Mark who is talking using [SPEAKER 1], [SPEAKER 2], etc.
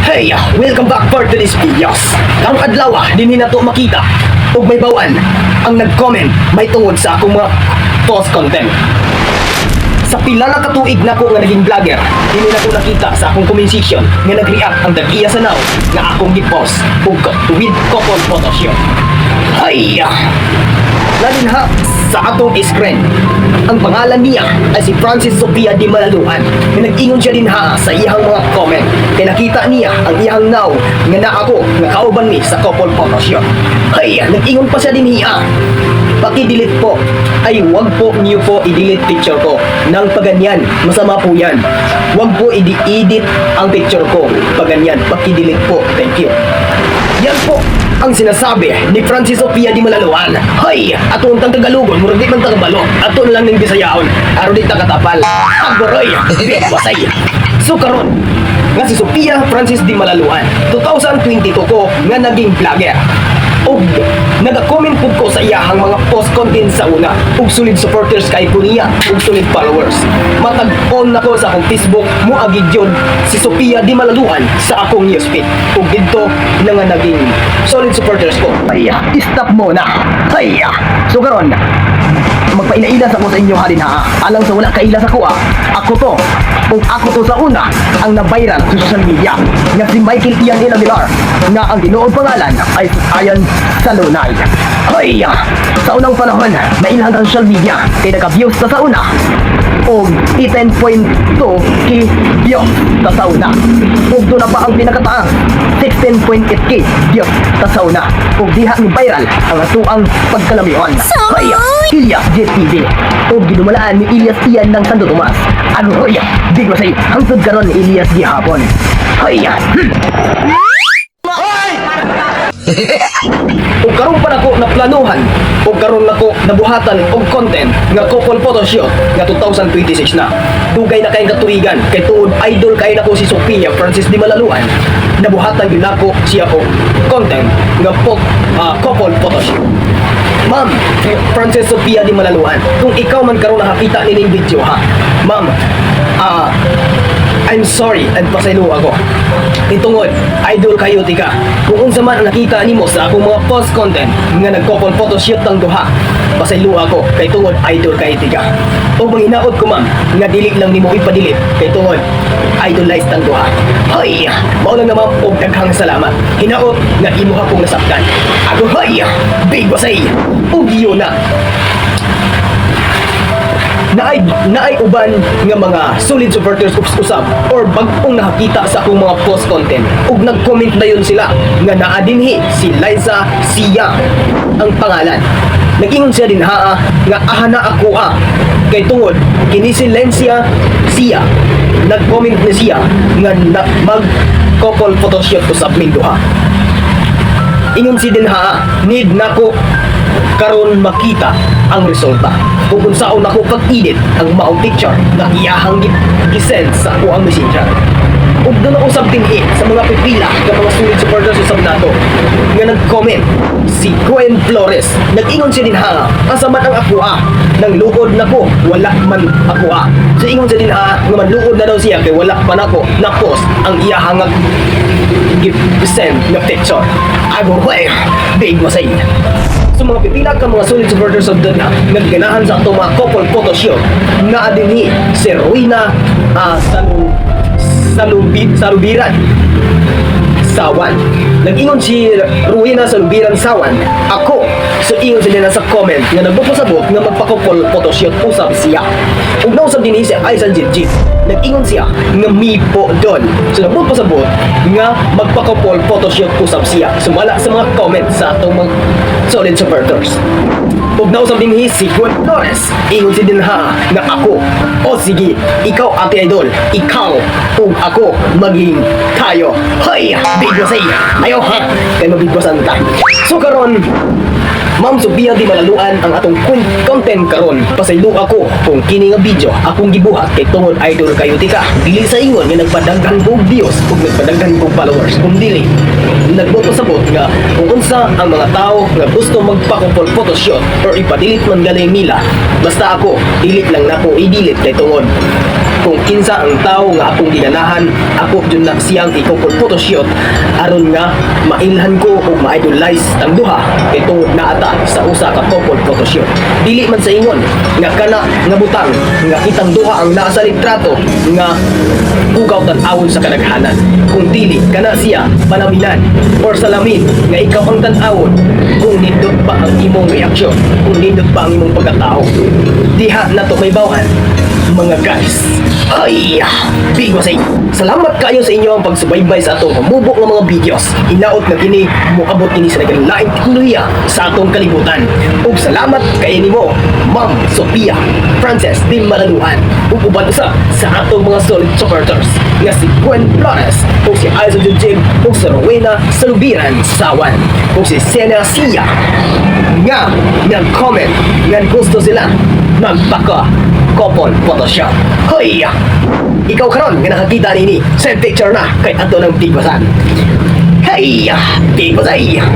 [SPEAKER 1] Hey, welcome back for today's videos. Karong adlaw, dinhi na to makita ug may bawan ang nag-comment may tungod sa akong mga post content. Sa pila na katuig na ko nga naging vlogger, dinhi na ko nakita sa akong comment section nga nag-react ang dag-iya sa now nga akong gi-post ug with couple photoshoot. Hay! Ladinha sa atong screen. Ang pangalan niya ay si Francis Sofia Di Malaluan. Nag-ingon siya dinha sa iyang mga comment. Kaya nakita niya ang iyang now nga na ako nga kauban ni sa couple photoshoot. Ay, nag-ingon pa siya dinhiya. Paki-delete po. Ay, wag po niyo po i-delete picture ko. Nang paganyan, masama po yan. Wag po i-edit ang picture ko. Paganyan, paki-delete po. Thank you. Yan po ang sinasabi ni Francis Sofia Di Malaluan. Hay! Ato ang Tagalogon, murag di man tagabalo. Ato lang ning Bisayaon. Aro di takatapal. Agoy! Wasay! So karon, nga si Sofia Francis Di Malaluan, 2022 ko nga naging vlogger. Og nag-comment pud ko sa iyahang mga post content sa una ug solid supporters kay ko niya ug solid followers. Matag-on nako sa akong Facebook mo agid yun si Sofia Di Malaluan sa akong newsfeed ug didto na nga naging solid supporters ko. Ay, stop mo na. Ay, so karon magpaila-ila sa ko sa inyo halin ha. Alang sa wala kaila sa ko ako to. Kung ako to sa una ang na-viral sa social media nga si Michael Ian Ilabilar nga ang tinuod pangalan ay Ayan Salunay. Hoy! Sa unang panahon, mailhan ang social media kay naka-views sa una o 10.2k views sa una. Ug doon na pa ang pinakataas 16.8k views sa una. Ug diha ni viral ang atuang pagkalamion. Hoy! Ilyas JTV ug gidumalaan ni Ilyas Ian ng Santo Tomas. Ano hoy? Di ko say hangtod karon ni Ilyas gihapon. Hoy! Ug karon pa nako naplanuhan ug karon nako nabuhatan og content nga couple photoshoot nga 2026 na. Dugay na kay katuigan kay tuod idol kay nako si Sofia Francis Di Malaluan. Nabuhatan gyud nako siya og content nga couple photoshoot. Ma'am, Francis Sofia Di Malaluan, kung ikaw man karon nakakita nining video ha. Ma'am, I'm sorry at pasaylo ako. Itungod, idol kayo tika. Kung unsa man ang nakita nimo sa akong mga post content nga nag-couple photoshoot ng duha, pasaylo ako kay tungod idol kayo tika. O manghinaot ko ma'am, nga dili lang nimo ipadilit kay tungod idolize tang duha. Hoy, mao lang na ma'am og daghang salamat. Hinaot nga imo ha kong nasabtan. Ako hoy, big wasay. Ug yun na. Naay uban nga mga solid supporters usab or bag-ong nakakita sa akong mga post content ug nag-comment na yun sila nga naa dinhi si Liza Sia ang pangalan. Nag-ingon siya din nga ahana ako kay tungod kini si Lencia Sia nag-comment ni siya nga mag couple photoshoot usab min duha. Ingon si din need nako karon makita ang resulta. Kung unsaon ako pag-edit ang maong picture na iyahang gisend sa ako ang messenger. Ug doon na usab dinhi sa mga pipila ng mga solid supporters usab nato nga nag-comment si Gwen Flores. Nag-ingon siya din asa man ang ako nang luod nako wala man ako So ingon siya din nga manluod na daw siya kay wala pa nako na post ang iyahang send na picture. Ako big masay. So mga pipila ka mga solid supporters of the nagganahan sa atong mga couple photoshoot na dinhi si Ruina Salubiran Sawan. Nag-ingon si Ruina Salubiran Sawan ako. So ingon sila na sa comment nga nagpapasabot nga magpa-couple photoshoot usab siya. Ug nausab dinhi si Aizal Jit. Nag-ingon siya nga mi po doon. So nagpapasabot nga magpa-couple photoshoot usab siya. Sumala sa mga comments sa atong mga solid supporters. Ug nausab dinhi si Gwen Flores. Ingon si din nga ako. O sige, ikaw ate idol, ikaw ug ako maging tayo. Hoy, big say. Ayo ha, kay mabigwasan ta. So karon, Ma'am Sofia Di Malaluan ang atong content karon. Pasaylo ako kung kini nga video akong gibuhat kay tungod idol kayo tika. Dili sa ingon nga nagpadaghan kog views ug nagpadaghan kog followers. Kung dili nagpapasabot nga kung unsa ang mga tao nga gusto magpa-couple photoshoot or ipa-delete man galing nila. Basta ako, delete lang nako i-delete kay tungod kung kinsa ang tao nga akong giganahan, ako dyan na siyang ikupon photoshoot aron nga mailhan ko o ma-idolize ang duha kay tungod na ata sa usa ka couple photoshoot. Dili man sa ingon nga kana nga butang nga kitang duha ang naa sa litrato nga ugaw tan-awon sa kadaghanan. Kung dili kana siya panaminan or salamin nga ikaw ang tan-awon, kung nindot pa ang imong reaksyon, kung nindot pa ang imong pagkatao, diha na to may bawhan mga guys. Ay, big was salamat kayo sa inyo ang pagsubaybay sa atong pamubok ng mga videos. Inaot na kini muabot kini sa nagalaing teknolohiya sa atong kalibutan. Ug salamat kay nimo Ma'am Sophia Frances Di Malaluhan ug uban usa sa atong mga solid supporters nga si Gwen Flores ug si Aiza Junjing ug si Rowena Salubiran Sawan ug si Sena Sia nga nag-comment nga gusto sila magpaka couple Photoshop. Hoy! Ikaw karon nga nakakita nini send picture na kay ato ng bigbasan. Hey! Bigbasan!